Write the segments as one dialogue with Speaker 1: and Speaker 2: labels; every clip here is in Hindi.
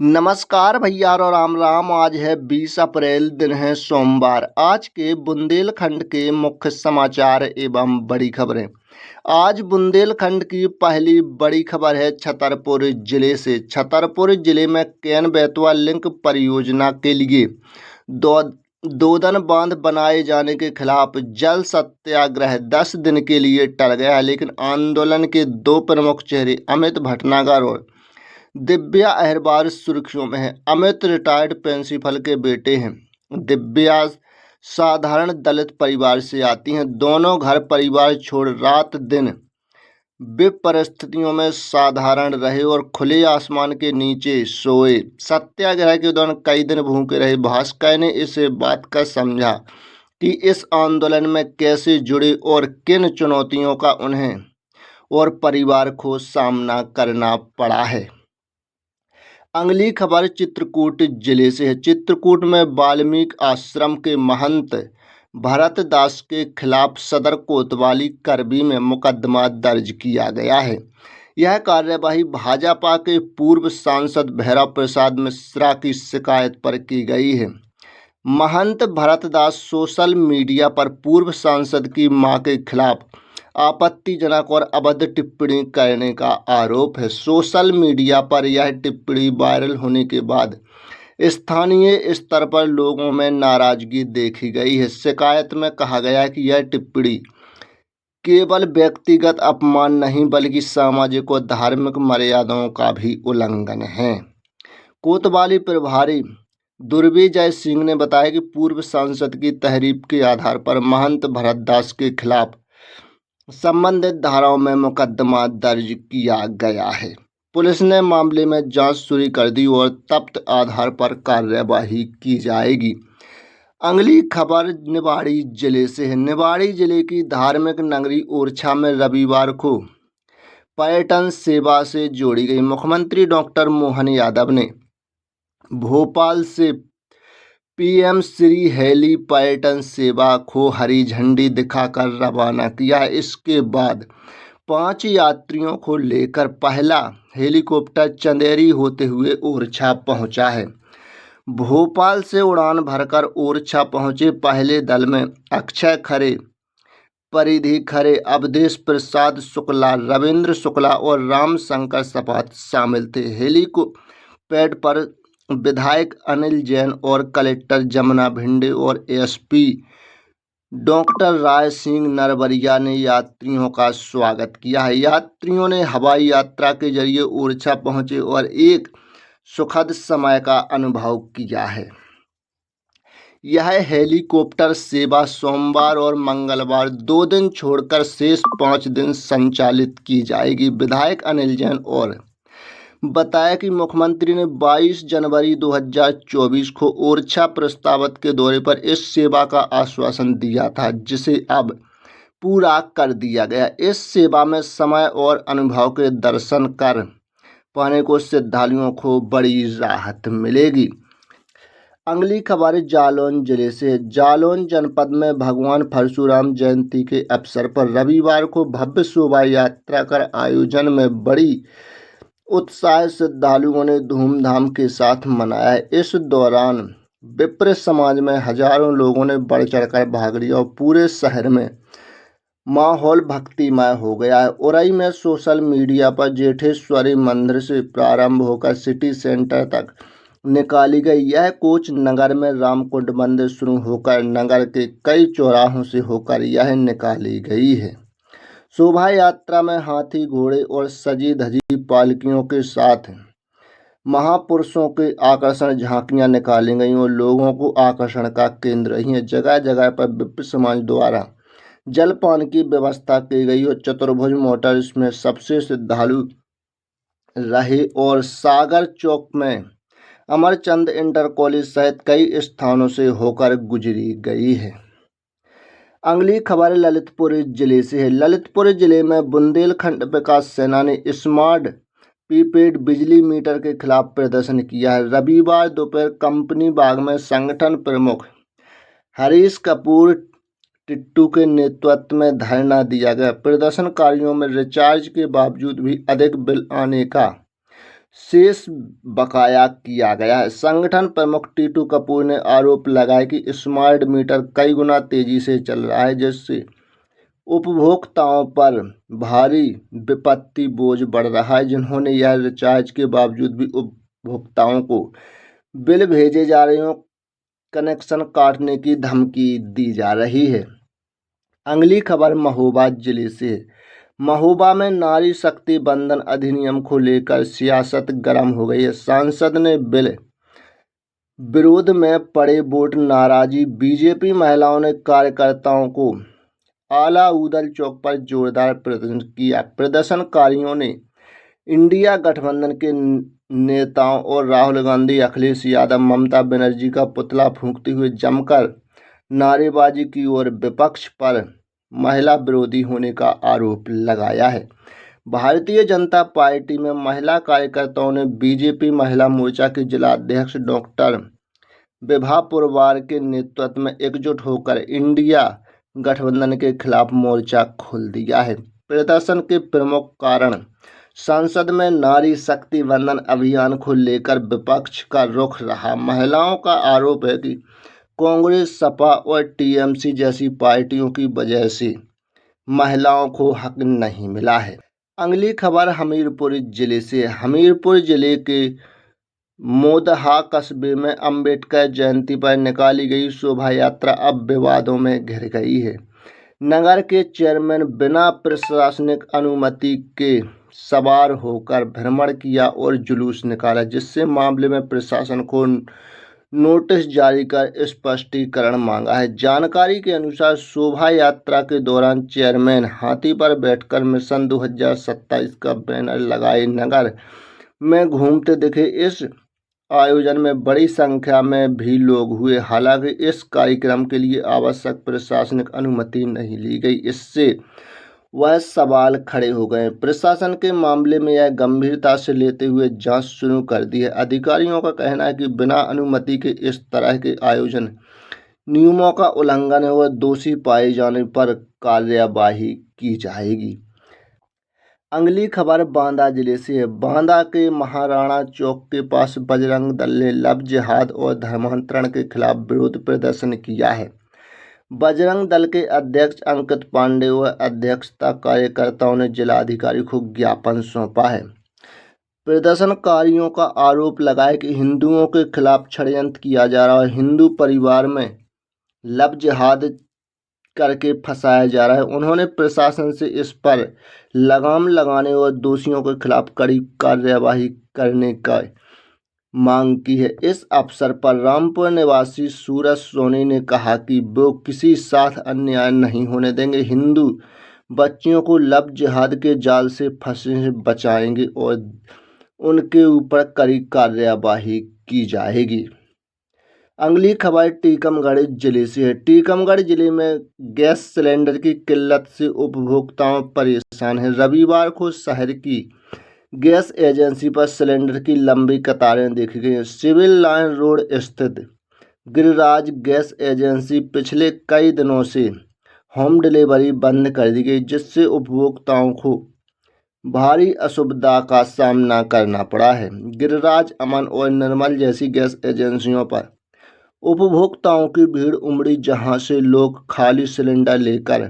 Speaker 1: नमस्कार भैया और राम राम। आज है 20 अप्रैल, दिन है सोमवार। आज के बुंदेलखंड के मुख्य समाचार एवं बड़ी खबरें। आज बुंदेलखंड की पहली बड़ी खबर है छतरपुर जिले से। छतरपुर जिले में केन बेतवा लिंक परियोजना के लिए दो दोदन बांध बनाए जाने के खिलाफ जल सत्याग्रह 10 दिन के लिए टल गया है, लेकिन आंदोलन के दो प्रमुख चेहरे अमित भटनागर और दिव्या अहरवार सुर्खियों में है। अमित रिटायर्ड प्रिंसिपल के बेटे हैं। दिव्या साधारण दलित परिवार से आती हैं। दोनों घर परिवार छोड़ रात दिन परिस्थितियों में साधारण रहे और खुले आसमान के नीचे सोए। सत्याग्रह के दौरान कई दिन भूखे रहे। भास्कर ने इस बात का समझा कि इस आंदोलन में कैसे जुड़े और किन चुनौतियों का उन्हें और परिवार को सामना करना पड़ा है। अगली खबर चित्रकूट जिले से है। चित्रकूट में वाल्मीकि आश्रम के महंत भरत दास के खिलाफ सदर कोतवाली करबी में मुकदमा दर्ज किया गया है। यह कार्यवाही भाजपा के पूर्व सांसद भैरव प्रसाद मिश्रा की शिकायत पर की गई है। महंत भरत दास सोशल मीडिया पर पूर्व सांसद की मां के खिलाफ आपत्तिजनक और अभद्र टिप्पणी करने का आरोप है। सोशल मीडिया पर यह टिप्पणी वायरल होने के बाद स्थानीय स्तर पर लोगों में नाराजगी देखी गई है। शिकायत में कहा गया है कि यह टिप्पणी केवल व्यक्तिगत अपमान नहीं बल्कि सामाजिक और धार्मिक मर्यादाओं का भी उल्लंघन है। कोतवाली प्रभारी दुर्विजय सिंह ने बताया कि पूर्व सांसद की तहरीर के आधार पर महंत भरत दास के खिलाफ संबंधित धाराओं में मुकदमा दर्ज किया गया है। पुलिस ने मामले में जांच शुरू कर दी और तथ्य आधार पर कार्यवाही की जाएगी। अगली खबर निवाड़ी जिले से है। निवाड़ी जिले की धार्मिक नगरी ओरछा में रविवार को पर्यटन सेवा से जोड़ी गई। मुख्यमंत्री डॉक्टर मोहन यादव ने भोपाल से पीएम श्री हेली पर्यटन सेवा को हरी झंडी दिखाकर रवाना किया। इसके बाद 5 यात्रियों को लेकर पहला हेलीकॉप्टर चंदेरी होते हुए ओरछा पहुंचा है। भोपाल से उड़ान भरकर ओरछा पहुंचे पहले दल में अक्षय खरे, परिधि खरे, अवधेश प्रसाद शुक्ला, रविंद्र शुक्ला और राम शंकर सपात शामिल थे। हेलीकॉप्टर पर विधायक अनिल जैन और कलेक्टर जमुना भिंडे और एसपी डॉक्टर राय सिंह नरवरिया ने यात्रियों का स्वागत किया है। यात्रियों ने हवाई यात्रा के जरिए ओरछा पहुंचे और एक सुखद समय का अनुभव किया है। यह हेलीकॉप्टर सेवा सोमवार और मंगलवार 2 दिन छोड़कर शेष 5 दिन संचालित की जाएगी। विधायक अनिल जैन और बताया कि मुख्यमंत्री ने 22 जनवरी 2024 को ओरछा प्रस्तावित के दौरे पर इस सेवा का आश्वासन दिया था, जिसे अब पूरा कर दिया गया। इस सेवा में समय और अनुभव के दर्शन कर पाने को श्रद्धालुओं को बड़ी राहत मिलेगी। अगली खबर जालौन जिले से। जालौन जनपद में भगवान परशुराम जयंती के अवसर पर रविवार को भव्य शोभा यात्रा कर आयोजन में बड़ी उत्साह श्रद्धालुओं ने धूमधाम के साथ मनाया। इस दौरान विप्र समाज में हजारों लोगों ने बढ़ चढ़कर भाग लिया और पूरे शहर में माहौल भक्तिमय हो गया है। उरई में सोशल मीडिया पर जेठेश्वरी मंदिर से प्रारंभ होकर सिटी सेंटर तक निकाली गई यह कोच नगर में रामकुंड मंदिर शुरू होकर नगर के कई चौराहों से होकर यह निकाली गई है। शोभा यात्रा में हाथी, घोड़े और सजी धजी पालकियों के साथ महापुरुषों के आकर्षण झांकियां निकाली गईं और लोगों को आकर्षण का केंद्र रही है। जगह जगह पर विप्र समाज द्वारा जलपान की व्यवस्था की गई और चतुर्भुज मोटर इसमें सबसे श्रद्धालु रहे और सागर चौक में अमरचंद इंटर कॉलेज सहित कई स्थानों से होकर गुजरी गई है। अगली खबर ललितपुर जिले से है। ललितपुर जिले में बुंदेलखंड विकास सेना ने स्मार्ट प्रीपेड बिजली मीटर के खिलाफ प्रदर्शन किया है। रविवार दोपहर कंपनी बाग में संगठन प्रमुख हरीश कपूर टिट्टू के नेतृत्व में धरना दिया गया। प्रदर्शनकारियों में रिचार्ज के बावजूद भी अधिक बिल आने का शेष बकाया किया गया है। संगठन प्रमुख टीटू कपूर ने आरोप लगाया कि स्मार्ट मीटर कई गुना तेजी से चल रहा है, जिससे उपभोक्ताओं पर भारी विपत्ति बोझ बढ़ रहा है, जिन्होंने यह रिचार्ज के बावजूद भी उपभोक्ताओं को बिल भेजे जा रहे हो, कनेक्शन काटने की धमकी दी जा रही है। अगली खबर महोबा जिले से है। महोबा में नारी शक्ति बंधन अधिनियम को लेकर सियासत गर्म हो गई है। सांसद ने बिल विरोध में पड़े वोट नाराजी। बीजेपी महिलाओं ने कार्यकर्ताओं को आला उदल चौक पर जोरदार प्रदर्शन किया। प्रदर्शनकारियों ने इंडिया गठबंधन के नेताओं और राहुल गांधी, अखिलेश यादव, ममता बनर्जी का पुतला फूंकते हुए जमकर नारेबाजी की और विपक्ष पर महिला विरोधी होने का आरोप लगाया है। भारतीय जनता पार्टी में महिला कार्यकर्ताओं ने बीजेपी महिला मोर्चा के जिला अध्यक्ष डॉक्टर विभा पुरवार के नेतृत्व में एकजुट होकर इंडिया गठबंधन के खिलाफ मोर्चा खोल दिया है। प्रदर्शन के प्रमुख कारण संसद में नारी शक्ति बंधन अभियान को लेकर विपक्ष का रुख रहा। महिलाओं का आरोप है कि कांग्रेस, सपा और टीएमसी जैसी पार्टियों की वजह से महिलाओं को हक नहीं मिला है। अगली खबर हमीरपुर जिले से। हमीरपुर जिले के मोदहा कस्बे में अंबेडकर जयंती पर निकाली गई शोभा यात्रा अब विवादों में घिर गई है। नगर के चेयरमैन बिना प्रशासनिक अनुमति के सवार होकर भ्रमण किया और जुलूस निकाला, जिससे मामले में प्रशासन को नोटिस जारी कर स्पष्टीकरण मांगा है। जानकारी के अनुसार शोभा यात्रा के दौरान चेयरमैन हाथी पर बैठकर मिशन 2027 का बैनर लगाए नगर में घूमते दिखे। इस आयोजन में बड़ी संख्या में भी लोग हुए। हालांकि इस कार्यक्रम के लिए आवश्यक प्रशासनिक अनुमति नहीं ली गई। इससे वह सवाल खड़े हो गए। प्रशासन के मामले में यह गंभीरता से लेते हुए जांच शुरू कर दी है। अधिकारियों का कहना है कि बिना अनुमति के इस तरह के आयोजन नियमों का उल्लंघन है और दोषी पाए जाने पर कार्यवाही की जाएगी। अगली खबर बांदा जिले से है। बांदा के महाराणा चौक के पास बजरंग दल ने लव जिहाद और धर्मांतरण के खिलाफ विरोध प्रदर्शन किया है। बजरंग दल के अध्यक्ष अंकित पांडे व अध्यक्षता कार्यकर्ताओं ने जिलाधिकारी को ज्ञापन सौंपा है। प्रदर्शनकारियों का आरोप लगाया कि हिंदुओं के खिलाफ षड्यंत्र किया जा रहा है, हिंदू परिवार में लव जिहाद करके फंसाया जा रहा है। उन्होंने प्रशासन से इस पर लगाम लगाने और दोषियों के खिलाफ कड़ी कार्यवाही करने का मांग की है। इस अवसर पर रामपुर निवासी सूरज सोनी ने कहा कि वो किसी साथ अन्याय नहीं होने देंगे। हिंदू बच्चियों को लव जिहाद के जाल से फंसने से बचाएंगे और उनके ऊपर कड़ी कार्यवाही की जाएगी। अगली खबर टीकमगढ़ जिले से है। टीकमगढ़ जिले में गैस सिलेंडर की किल्लत से उपभोक्ताओं परेशान हैं। रविवार को शहर की गैस एजेंसी पर सिलेंडर की लंबी कतारें देखी गई। सिविल लाइन रोड स्थित गिरिराज गैस एजेंसी पिछले कई दिनों से होम डिलीवरी बंद कर दी गई, जिससे उपभोक्ताओं को भारी असुविधा का सामना करना पड़ा है। गिरिराज, अमन और निर्मल जैसी गैस एजेंसियों पर उपभोक्ताओं की भीड़ उमड़ी, जहां से लोग खाली सिलेंडर लेकर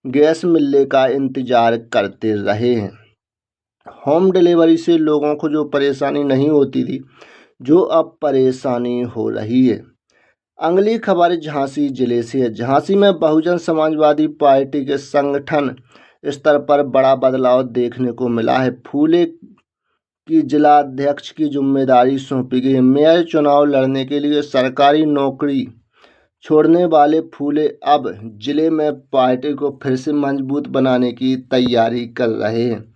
Speaker 1: गैस मिलने का इंतजार करते रहे हैं। होम डिलीवरी से लोगों को जो परेशानी नहीं होती थी, जो अब परेशानी हो रही है। अगली खबर झांसी जिले से है। झांसी में बहुजन समाजवादी पार्टी के संगठन स्तर पर बड़ा बदलाव देखने को मिला है। फूले की जिला अध्यक्ष की जिम्मेदारी सौंपी गई है। मेयर चुनाव लड़ने के लिए सरकारी नौकरी छोड़ने वाले फूले अब जिले में पार्टी को फिर से मजबूत बनाने की तैयारी कर रहे हैं।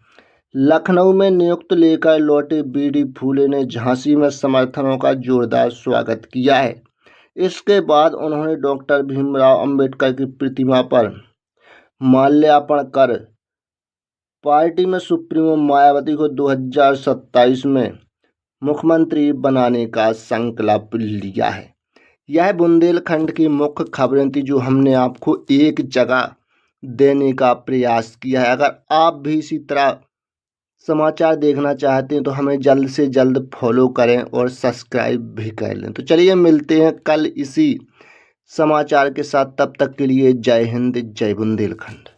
Speaker 1: लखनऊ में नियुक्त लेकर लौटे बीडी फूले ने झांसी में समर्थकों का जोरदार स्वागत किया है। इसके बाद उन्होंने डॉक्टर भीमराव अंबेडकर की प्रतिमा पर माल्यार्पण कर पार्टी में सुप्रीमो मायावती को 2027 में मुख्यमंत्री बनाने का संकल्प लिया है। यह बुंदेलखंड की मुख्य खबरें थी जो हमने आपको एक जगह देने का प्रयास किया है। अगर आप भी इसी तरह समाचार देखना चाहते हैं तो हमें जल्द से जल्द फॉलो करें और सब्सक्राइब भी कर लें। तो चलिए मिलते हैं कल इसी समाचार के साथ, तब तक के लिए जय हिंद, जय बुंदेलखंड।